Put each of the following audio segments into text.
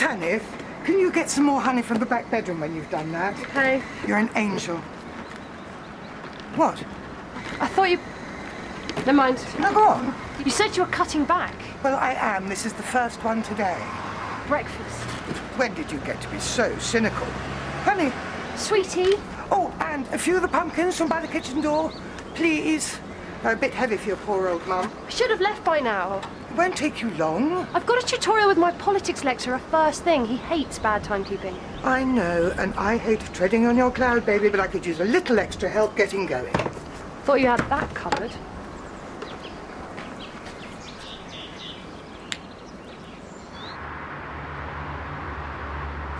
Tanith, can you get some more honey from the back bedroom when you've done that? Okay. You're an angel. What? I thought you... Never mind. Now go on. You said you were cutting back. Well, I am. This is the first one today. Breakfast. When did you get to be so cynical? Honey. Sweetie. Oh, and a few of the pumpkins from by the kitchen door, please. They're a bit heavy for your poor old mum. I should have left by now. It won't take you long. I've got a tutorial with my politics lecturer first thing. He hates bad timekeeping. I know, and I hate treading on your cloud, baby, but I could use a little extra help getting going. Thought you had that covered.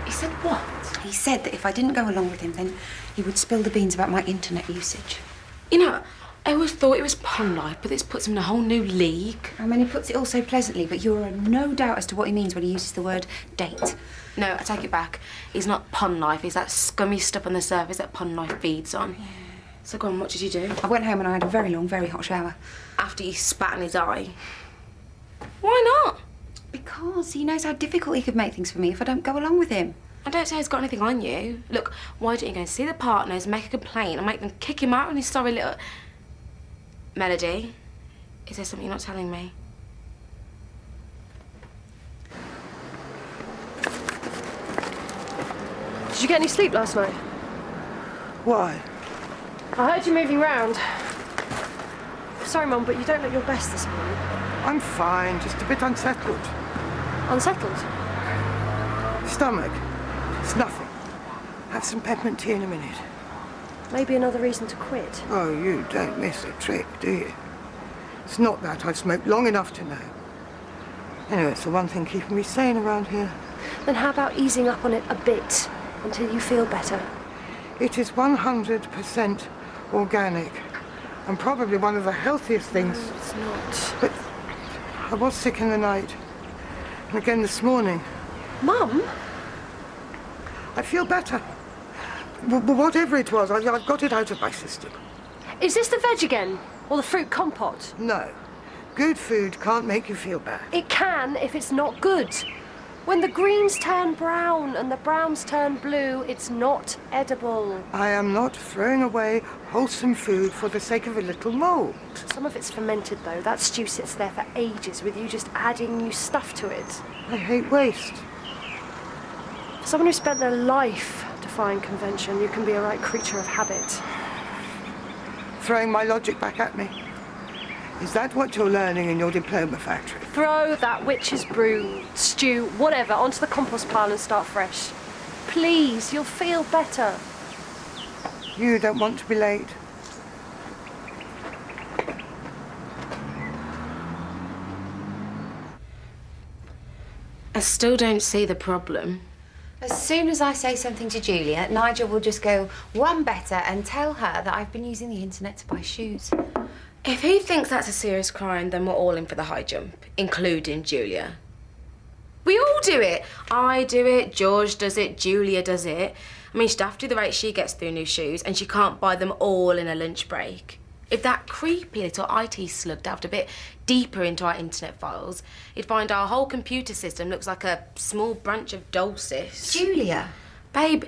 He said what? He said that if I didn't go along with him, then he would spill the beans about my internet usage. You know, I always thought it was pun life, but this puts him in a whole new league. I mean, he puts it all so pleasantly, but you're in no doubt as to what he means when he uses the word date. No, I take it back. He's not pun life. He's that scummy stuff on the surface that pun life feeds on. Yeah. So go on, what did you do? I went home and I had a very long, very hot shower. After you spat in his eye? Why not? Because he knows how difficult he could make things for me if I don't go along with him. I don't say he's got anything on you. Look, why don't you go and see the partners, make a complaint, and make them kick him out on his sorry little... Melody, is there something you're not telling me? Did you get any sleep last night? Why? I heard you moving round. Sorry, Mum, but you don't look your best this morning. I'm fine, just a bit unsettled. Unsettled? Stomach. It's nothing. Have some peppermint tea in a minute. Maybe another reason to quit. Oh, you don't miss a trick, do you? It's not that. I've smoked long enough to know. Anyway, it's the one thing keeping me sane around here. Then how about easing up on it a bit until you feel better? It is 100% organic and probably one of the healthiest things. No, it's not. But I was sick in the night and again this morning. Mum? I feel better. Whatever it was, I've got it out of my system. Is this the veg again? Or the fruit compote? No. Good food can't make you feel bad. It can if it's not good. When the greens turn brown and the browns turn blue, it's not edible. I am not throwing away wholesome food for the sake of a little mould. Some of it's fermented, though. That stew sits there for ages with you just adding new stuff to it. I hate waste. For someone who spent their life defying convention, you can be a right creature of habit. Throwing my logic back at me. Is that what you're learning in your diploma factory? Throw that witch's brew, stew, whatever, onto the compost pile and start fresh. Please, you'll feel better. You don't want to be late. I still don't see the problem. As soon as I say something to Julia, Nigel will just go one better and tell her that I've been using the internet to buy shoes. If he thinks that's a serious crime, then we're all in for the high jump, including Julia. We all do it. I do it, George does it, Julia does it. I mean, she'd have to the rate she gets through new shoes, and she can't buy them all in a lunch break. If that creepy little IT slug delved a bit deeper into our internet files, he'd find our whole computer system looks like a small branch of Dulcis. Julia! Babe,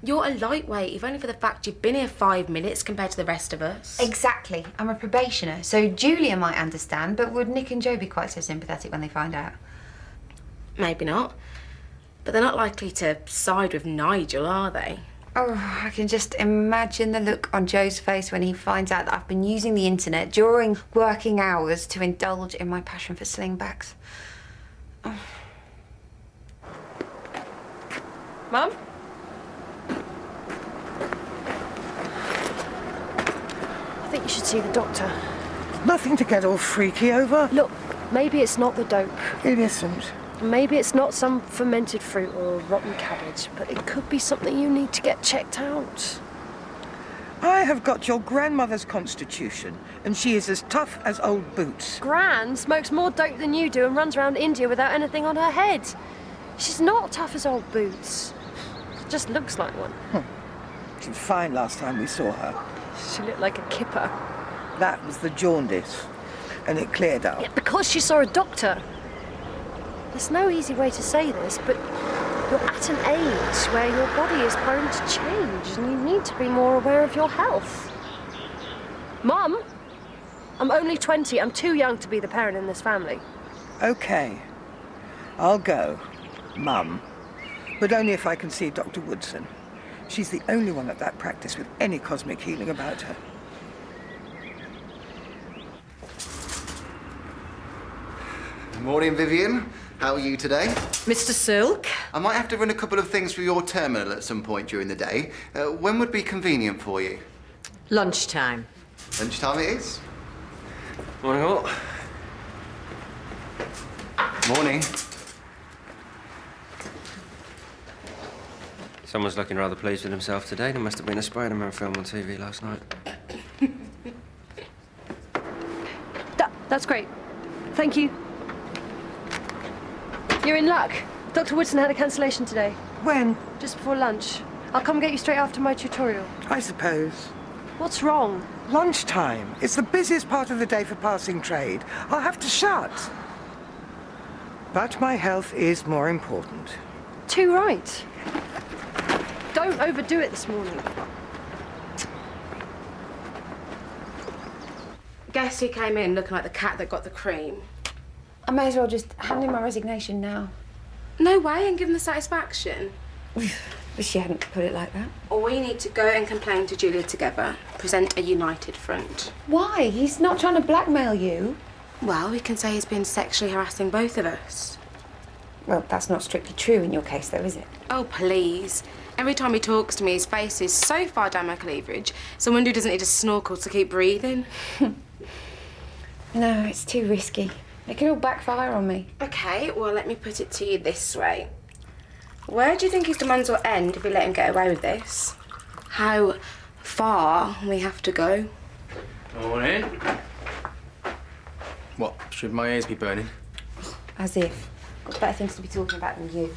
you're a lightweight, if only for the fact you've been here 5 minutes compared to the rest of us. Exactly. I'm a probationer, so Julia might understand, but would Nick and Joe be quite so sympathetic when they find out? Maybe not. But they're not likely to side with Nigel, are they? Oh, I can just imagine the look on Joe's face when he finds out that I've been using the internet during working hours to indulge in my passion for slingbacks. Oh. Mum? I think you should see the doctor. Nothing to get all freaky over. Look, maybe it's not the dope. It isn't. Maybe it's not some fermented fruit or rotten cabbage, but it could be something you need to get checked out. I have got your grandmother's constitution, and she is as tough as old boots. Gran smokes more dope than you do and runs around India without anything on her head. She's not tough as old boots. She just looks like one. She was fine last time we saw her. She looked like a kipper. That was the jaundice, and it cleared up. Yeah, because she saw a doctor. There's no easy way to say this, but You're at an age where your body is prone to change and you need to be more aware of your health. Mum, I'm only 20. I'm too young to be the parent in this family. OK. I'll go, Mum. But only if I can see Dr. Woodson. She's the only one at that practice with any cosmic healing about her. Morning, Vivian. How are you today? Mr. Silk? I might have to run a couple of things through your terminal at some point during the day. When would be convenient for you? Lunchtime. Lunchtime it is. Morning, all. Morning. Someone's looking rather pleased with himself today. There must have been a Spider-Man film on TV last night. That's great. Thank you. You're in luck. Dr. Woodson had a cancellation today, When? just before lunch. I'll come get you straight after my tutorial. I suppose. What's wrong? Lunchtime. It's the busiest part of the day for passing trade. I'll have to shut. But my health is more important. Too right. Don't overdo it this morning. Guess who came in looking like the cat that got the cream? I may as well just hand in my resignation now. No way, and give him the satisfaction. Wish you hadn't put it like that. Or we need to go and complain to Julia together. Present a united front. Why? He's not trying to blackmail you. Well, we can say he's been sexually harassing both of us. Well, that's not strictly true in your case, though, is it? Oh, please. Every time he talks to me, his face is so far down my cleavage. Someone who doesn't need a snorkel to keep breathing. No, it's too risky. It could all backfire on me. OK, well, let me put it to you this way. Where do you think his demands will end if we let him get away with this? How far we have to go? Morning. What, should my ears be burning? As if. Got better things to be talking about than you.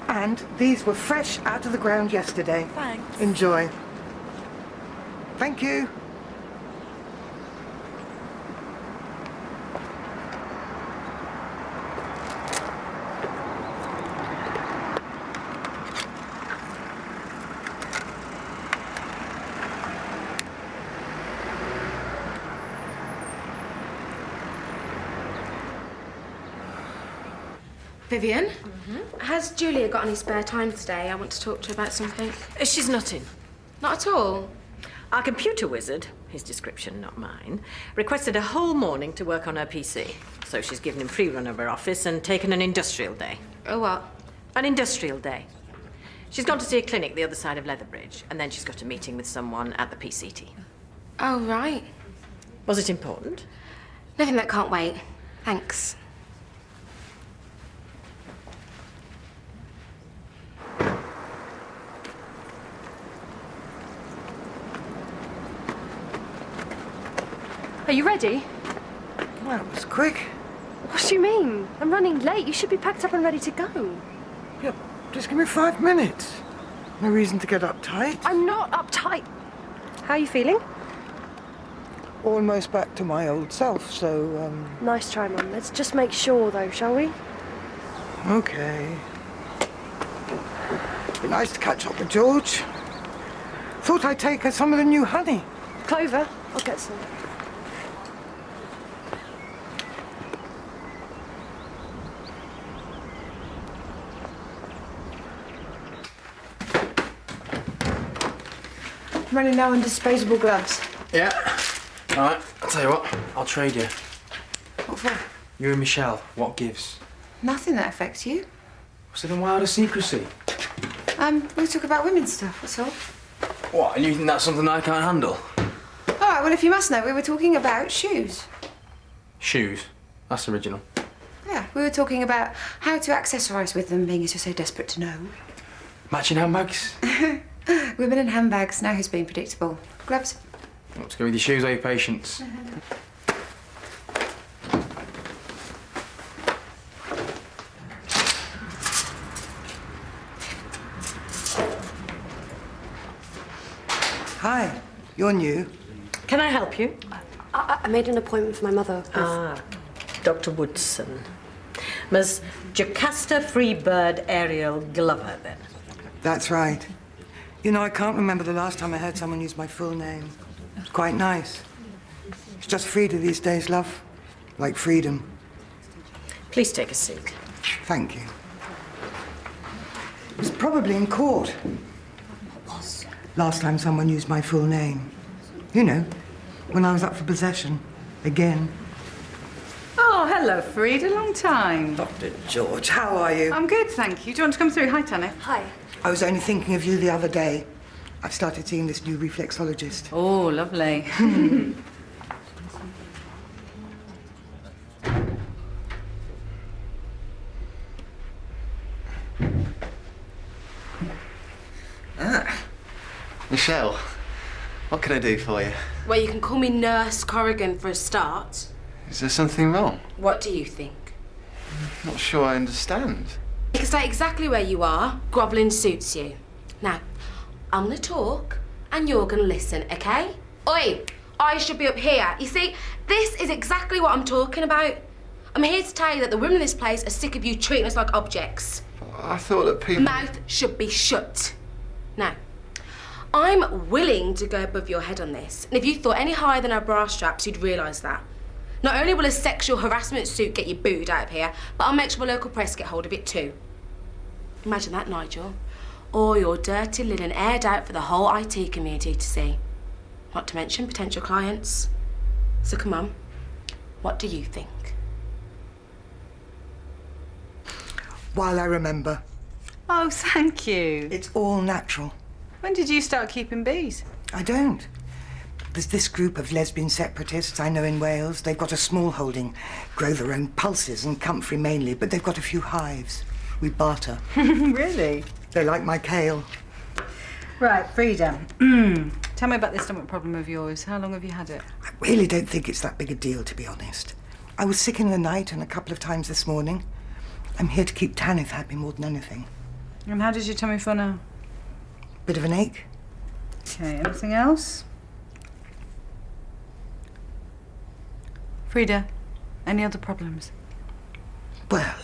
And these were fresh out of the ground yesterday. Thanks. Enjoy. Thank you. Vivian? Has Julia got any spare time today? I want to talk to her about something. She's not in. Not at all. Our computer wizard, his description, not mine, requested a whole morning to work on her PC. So she's given him free run of her office and taken an industrial day. Oh, what? An industrial day. She's gone to see a clinic the other side of Leatherbridge, and then she's got a meeting with someone at the PCT. Oh, right. Was it important? Nothing that can't wait. Thanks. Are you ready? Well, it was quick. What do you mean? I'm running late. You should be packed up and ready to go. Yeah, just give me 5 minutes. No reason to get uptight. I'm not uptight. How are you feeling? Almost back to my old self, so, Nice try, Mum. Let's just make sure, though, shall we? okay. Be nice to catch up with George. Thought I'd take her some of the new honey. Clover, I'll get some. I'm running low on disposable gloves. Yeah. All right, I'll tell you what, I'll trade you. What for? You and Michelle, what gives? Nothing that affects you. What's it in wilder secrecy? We'll talk about women's stuff, that's all. What, and you think that's something I can't handle? All right, well, if you must know, we were talking about shoes. Shoes? That's original. Yeah, we were talking about how to accessorise with them, being as you're so desperate to know. Matching handbags? Women and handbags, now who's being predictable. Gloves? Let's go with your shoes or your patience. Hi, you're new. Can I help you? I made an appointment for my mother. Dr. Woodson. Ms. Jocasta Freebird Ariel Glover, then. That's right. You know, I can't remember the last time I heard someone use my full name. It's quite nice. It's just Frida these days, love. Like freedom. Please take a seat. Thank you. It was probably in court. Last time someone used my full name. You know, when I was up for possession. Again. Oh, hello, Frida. Long time. Dr. George, how are you? I'm good, thank you. Do you want to come through? Hi, Tanny. Hi. I was only thinking of you the other day. I've started seeing this new reflexologist. Oh, lovely. Michelle, what can I do for you? Well, you can call me Nurse Corrigan for a start. Is there something wrong? What do you think? Not sure I understand. You can stay exactly where you are. Grovelling suits you. Now, I'm gonna talk and you're gonna listen, okay? Oi, I should be up here. You see, this is exactly what I'm talking about. I'm here to tell you that the women in this place are sick of you treating us like objects. I thought that people... Mouth should be shut. Now, I'm willing to go above your head on this. And if you thought any higher than our bra straps, you'd realise that. Not only will a sexual harassment suit get you booed out of here, but I'll make sure the local press get hold of it too. Imagine that, Nigel. All your dirty linen aired out for the whole IT community to see. Not to mention potential clients. So come on, what do you think? While I remember, Oh, thank you. it's all natural. When did you start keeping bees? I don't. There's this group of lesbian separatists I know in Wales. They've got a small holding, grow their own pulses and comfrey mainly, but they've got a few hives. We barter. Really? They like my kale. Right, Frida. Tell me about this stomach problem of yours. How long have you had it? I really don't think it's that big a deal, to be honest. I was sick in the night and a couple of times this morning. I'm here to keep Tanith happy more than anything. And how does your tummy feel now? Bit of an ache? Okay, anything else? Frida, any other problems? Well,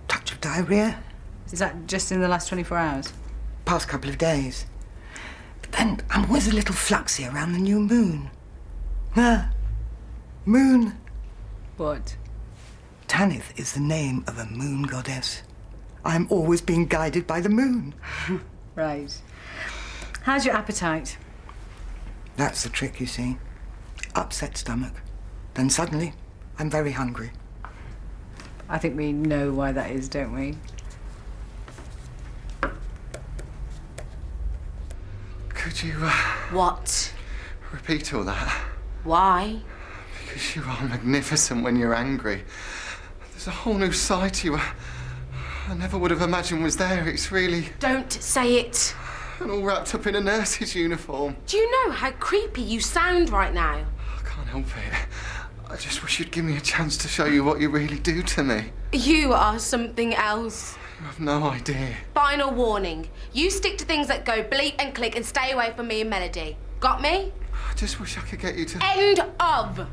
touch of diarrhea. Is that just in the last 24 hours? Past couple of days. But then I'm always a little fluxy around the new moon. Moon. What? Tanith is the name of a moon goddess. I'm always being guided by the moon. Right. How's your appetite? That's the trick, you see. Upset stomach. Then suddenly, I'm very hungry. I think we know why that is, don't we? Could you, What? repeat all that? Why? Because you are magnificent when you're angry. There's a whole new side to you I never would have imagined was there. It's really... Don't say it. And all wrapped up in a nurse's uniform. Do you know how creepy you sound right now? I can't help it. I just wish you'd give me a chance to show you what you really do to me. You are something else. You have no idea. Final warning. You stick to things that go bleep and click and stay away from me and Melody. Got me? I just wish I could get you to... End of.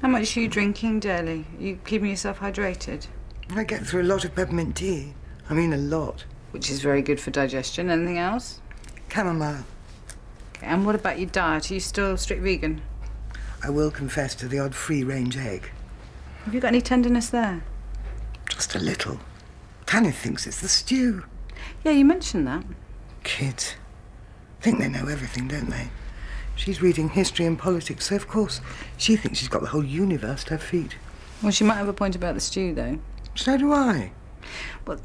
How much are you drinking daily? Are you keeping yourself hydrated? I get through a lot of peppermint tea. I mean, a lot. Which is very good for digestion. Anything else? Chamomile. Okay, and what about your diet? Are you still strict vegan? I will confess to the odd free-range egg. Have you got any tenderness there? Just a little. Tanith thinks it's the stew. Yeah, you mentioned that. Kids. Think they know everything, don't they? She's reading history and politics, so of course she thinks she's got the whole universe at her feet. Well, she might have a point about the stew, though. So do I. Well,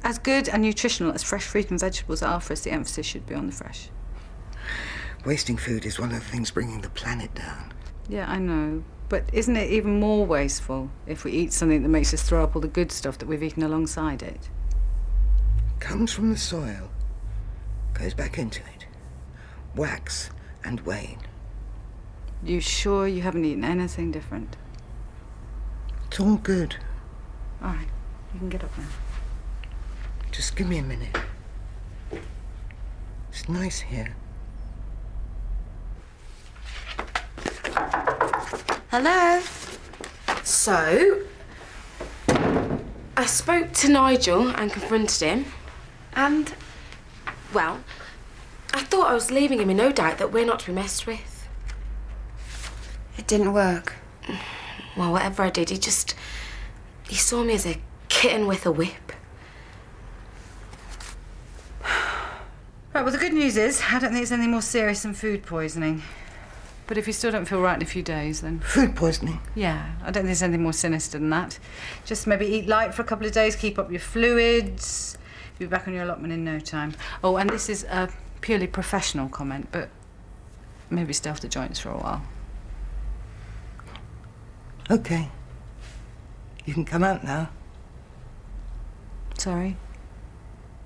as good and nutritional as fresh fruit and vegetables are for us, the emphasis should be on the fresh. Wasting food is one of the things bringing the planet down. Yeah, I know. But isn't it even more wasteful if we eat something that makes us throw up all the good stuff that we've eaten alongside it? Comes from the soil, goes back into it. Wax and wane. You sure you haven't eaten anything different? It's all good. All right, you can get up now. Just give me a minute. It's nice here. Hello? So, I spoke to Nigel and confronted him. And? Well, I thought I was leaving him in no doubt that we're not to be messed with. It didn't work. Well, whatever I did, he saw me as a kitten with a whip. Right, well, the good news is, I don't think it's any more serious than food poisoning. But if you still don't feel right in a few days, then... Food poisoning? Yeah, I don't think there's anything more sinister than that. Just maybe eat light for a couple of days, keep up your fluids. You'll be back on your allotment in no time. Oh, and this is a purely professional comment, but maybe stay off the joints for a while. OK. You can come out now. Sorry?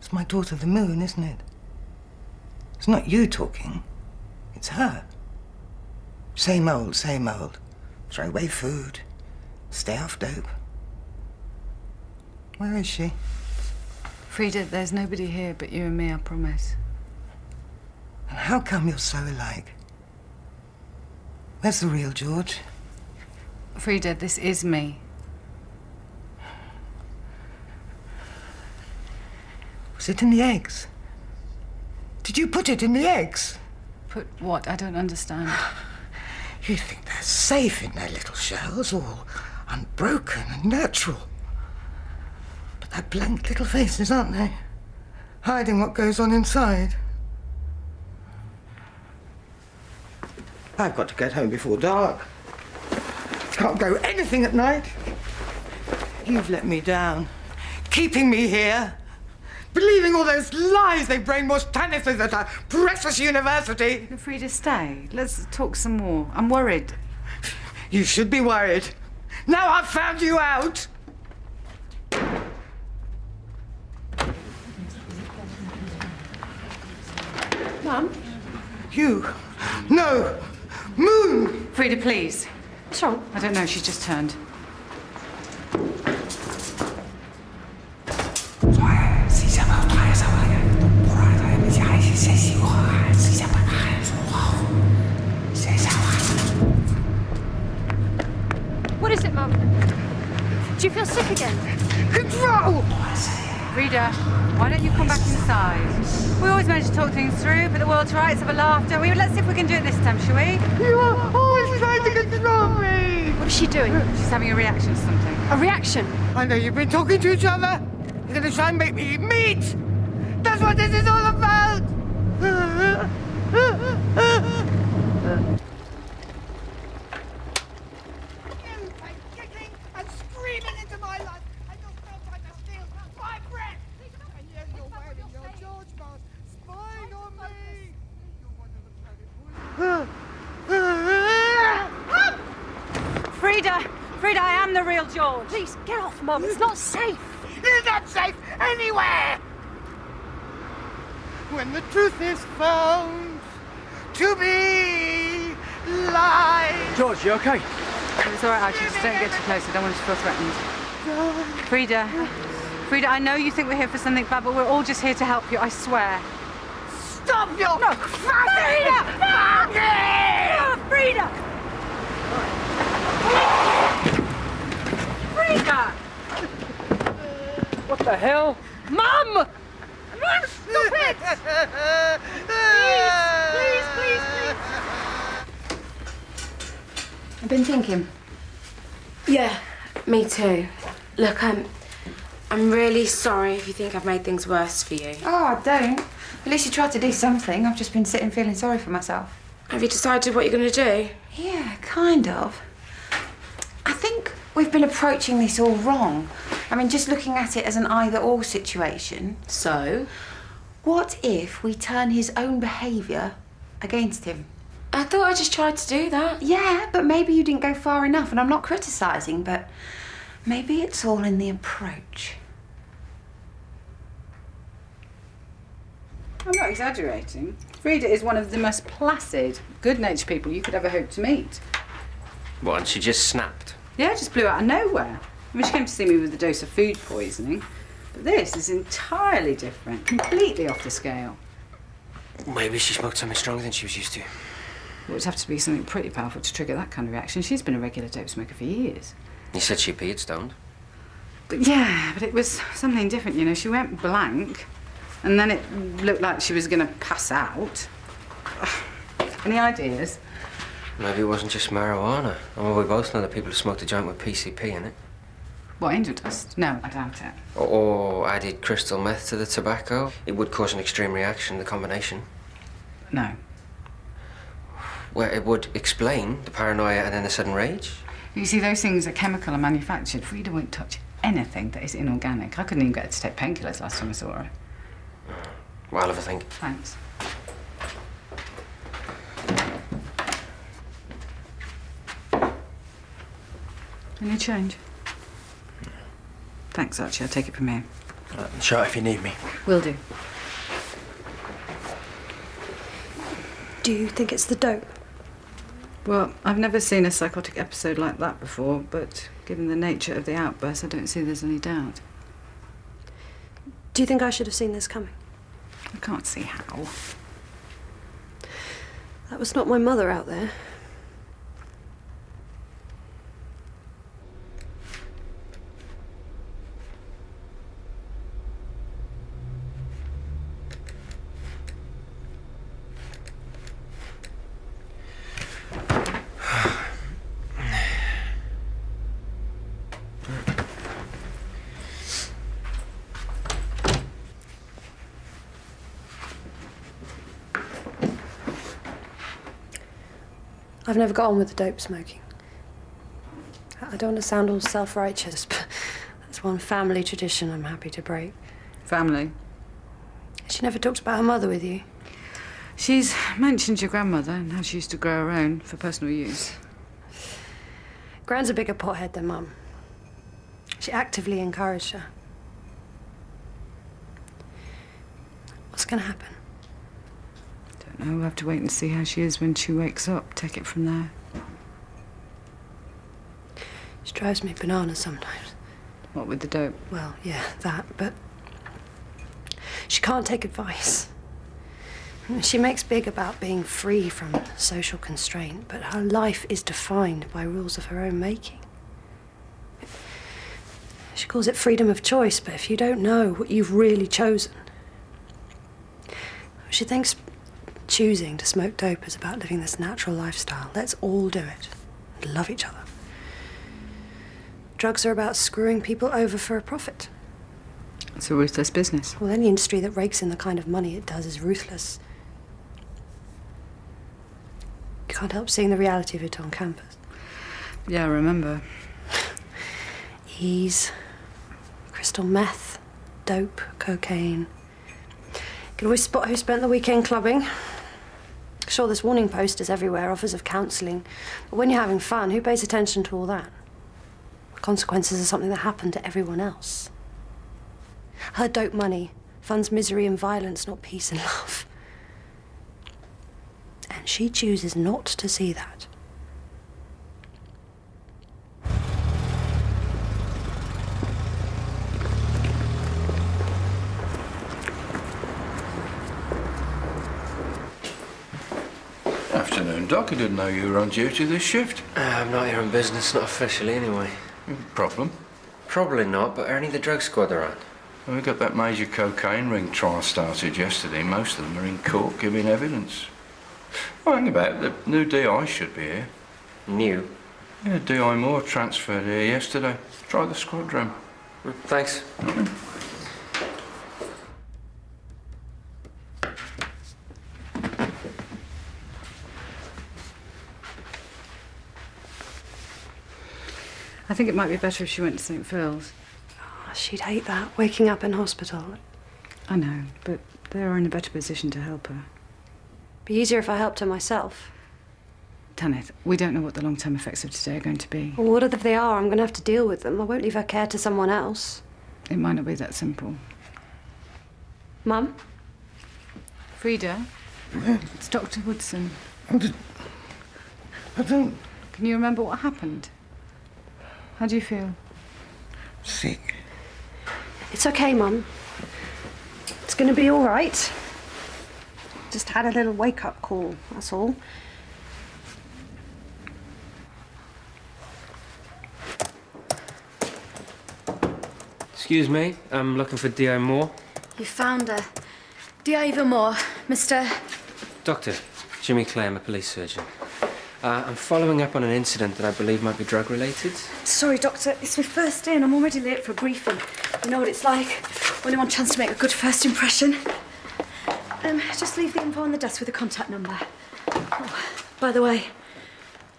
It's my daughter, the moon, isn't it? It's not you talking. It's her. Same old, same old. Throw away food. Stay off dope. Where is she? Frida, there's nobody here but you and me, I promise. And how come you're so alike? Where's the real George? Frida, this is me. Was it in the eggs? Did you put it in the eggs? Put what? I don't understand. You think they're safe in their little shells, all unbroken and natural. But they're blank little faces, aren't they? Hiding what goes on inside. I've got to get home before dark. Can't go anything at night. You've let me down, keeping me here. Believing all those lies they brainwashed Tanis with at a precious university. You're free to stay. Let's talk some more. I'm worried. You should be worried. Now I've found you out. Mum? You. No. Moon. Frida, please. What's wrong? I don't know. She's just turned. What is it, Mum? Do you feel sick again? Control! Frida, why don't you come back inside? We always manage to talk things through, but the world's right, let's have a laugh, don't we? Let's see if we can do it this time, shall we? You are always trying to control me. What is she doing? She's having a reaction to something. A reaction? I know you've been talking to each other. You're going to try and make me eat meat. That's what this is all about. Kicking and screaming into my life. I just felt like to steal my breath. And yet you're wearing your George mask, spying on me. Frida, I am the real George. Please, get off, Mum. It's not safe. You're not safe anywhere. When the truth is found to be lies. George, you okay? It's all right, Archie. Just don't get too close. I don't want you to feel threatened. Frida, I know you think we're here for something bad, but we're all just here to help you, I swear. Stop your... No! Frida! Frida! Frida! What the hell? Mum! Mum, stop it! Please. I've been thinking. Yeah, me too. Look, I'm really sorry if you think I've made things worse for you. Oh, I don't. At least you tried to do something. I've just been sitting feeling sorry for myself. Have you decided what you're going to do? Yeah, kind of. I think we've been approaching this all wrong. I mean, just looking at it as an either-or situation. So? What if we turn his own behaviour against him? I thought I just tried to do that. Yeah, but maybe you didn't go far enough, and I'm not criticising, but maybe it's all in the approach. I'm not exaggerating. Frida is one of the most placid, good-natured people you could ever hope to meet. What, and she just snapped? Yeah, just blew out of nowhere. I mean, she came to see me with a dose of food poisoning, but this is entirely different, completely off the scale. Maybe she smoked something stronger than she was used to. It would have to be something pretty powerful to trigger that kind of reaction. She's been a regular dope smoker for years. You said she appeared stoned. But yeah, but it was something different, you know. She went blank, and then it looked like she was going to pass out. Any ideas? Maybe it wasn't just marijuana. I mean, we both know that people who smoked a joint with PCP in it. What, angel dust? No, I doubt it. Or added crystal meth to the tobacco. It would cause an extreme reaction, the combination. No. Well, it would explain the paranoia and then the sudden rage. You see, those things are chemical and manufactured. Frida won't touch anything that is inorganic. I couldn't even get her to take painkillers last time I saw her. Well, I'll have a think. Thanks. Any change? Thanks, Archie. I'll take it from here. Shout if you need me. Will do. Do you think it's the dope? Well, I've never seen a psychotic episode like that before, but given the nature of the outburst, I don't see there's any doubt. Do you think I should have seen this coming? I can't see how. That was not my mother out there. I've never got on with the dope smoking. I don't want to sound all self-righteous, but that's one family tradition I'm happy to break. Family? She never talked about her mother with you. She's mentioned your grandmother and how she used to grow her own for personal use. Gran's a bigger pothead than Mum. She actively encouraged her. What's going to happen? Don't know. We'll have to wait and see how she is when she wakes up. Take it from there. She drives me bananas sometimes. What with the dope? Well, yeah, that, but she can't take advice. She makes big about being free from social constraint, but her life is defined by rules of her own making. She calls it freedom of choice, but if you don't know what you've really chosen, she thinks choosing to smoke dope is about living this natural lifestyle. Let's all do it and love each other. Drugs are about screwing people over for a profit. It's a ruthless business. Well, any industry that rakes in the kind of money it does is ruthless. You can't help seeing the reality of it on campus. Yeah, I remember. Ease, crystal meth, dope, cocaine. You can always spot who spent the weekend clubbing. Sure, there's warning posters everywhere, offers of counselling. But when you're having fun, who pays attention to all that? The consequences are something that happened to everyone else. Her dope money funds misery and violence, not peace and love. And she chooses not to see that. Afternoon, Doc. I didn't know you were on duty this shift. I'm not here on business, not officially anyway. Problem? Probably not, but Ernie, the drug squad are on. Well, we got that major cocaine ring trial started yesterday. Most of them are in court giving evidence. Oh, hang about. The new DI should be here. New? Yeah, DI Moore transferred here yesterday. Try the squad room. Thanks. I think it might be better if she went to St. Phil's. Oh, she'd hate that, waking up in hospital. I know, but they're in a better position to help her. Be easier if I helped her myself. Tanith, we don't know what the long-term effects of today are going to be. Well, what if they are? I'm going to have to deal with them. I won't leave her care to someone else. It might not be that simple. Mum? Frida? It's Dr. Woodson. I don't... Can you remember what happened? How do you feel? Sick. It's okay, Mum. It's going to be all right. Just had a little wake-up call, that's all. Excuse me, I'm looking for D.I. Moore. You found her. D.I. Moore, Mr. Doctor, Jimmy Clay, I'm a police surgeon. I'm following up on an incident that I believe might be drug-related. Sorry, Doctor, it's my first day and I'm already late for a briefing. You know what it's like. Only one chance to make a good first impression. Just leave the info on the desk with a contact number. Oh, by the way,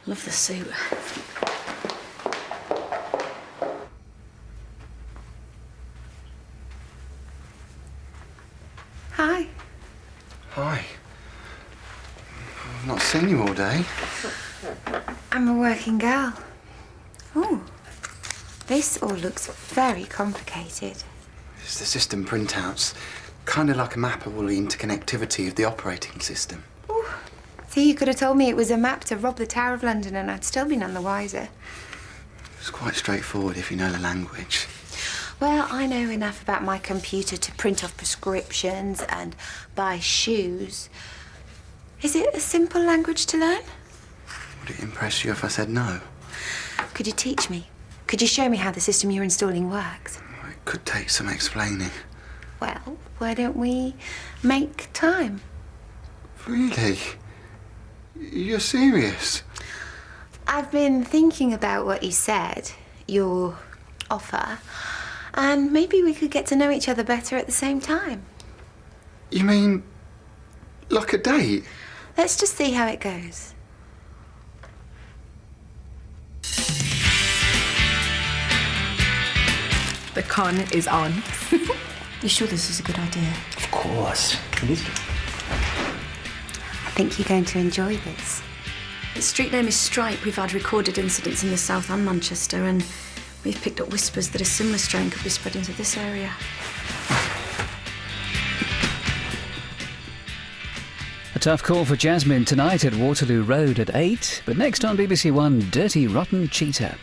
love the suit. Hi. Hi. I've not seen you all day. I'm a working girl. Ooh. This all looks very complicated. It's the system printouts. Kind of like a map of all the interconnectivity of the operating system. Ooh. See, you could have told me it was a map to rob the Tower of London and I'd still be none the wiser. It's quite straightforward if you know the language. Well, I know enough about my computer to print off prescriptions and buy shoes. Is it a simple language to learn? Would it impress you if I said no? Could you teach me? Could you show me how the system you're installing works? It could take some explaining. Well, why don't we make time? Really? You're serious? I've been thinking about what you said, your offer, and maybe we could get to know each other better at the same time. You mean like a date? Let's just see how it goes. The con is on. You sure this is a good idea? Of course. It is good. I think you're going to enjoy this. Its street name is Stripe. We've had recorded incidents in the south and Manchester, and we've picked up whispers that a similar strain could be spread into this area. A tough call for Jasmine tonight at Waterloo Road at 8, but next on BBC1, Dirty Rotten Cheetah.